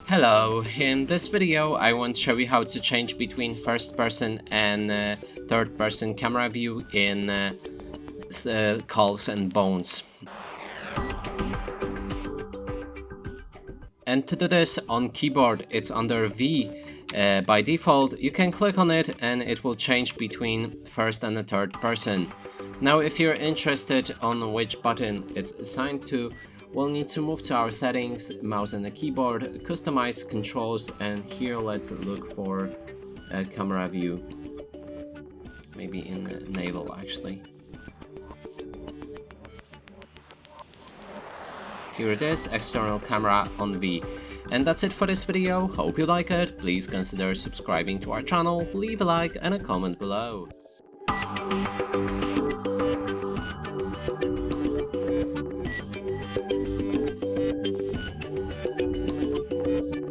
Hello, in this video I want to show you how to change between first person and third person camera view in Skulls and Bones. And to do this on keyboard it's under V by default. You can click on it and it will change between first and the third person. Now if you're interested on which button it's assigned to, we'll need to move to our settings, mouse and the keyboard, customize controls, and here let's look for a camera view. Maybe in the navel actually. Here it is, external camera on V. And that's it for this video. Hope you like it. Please consider subscribing to our channel, leave a like and a comment below.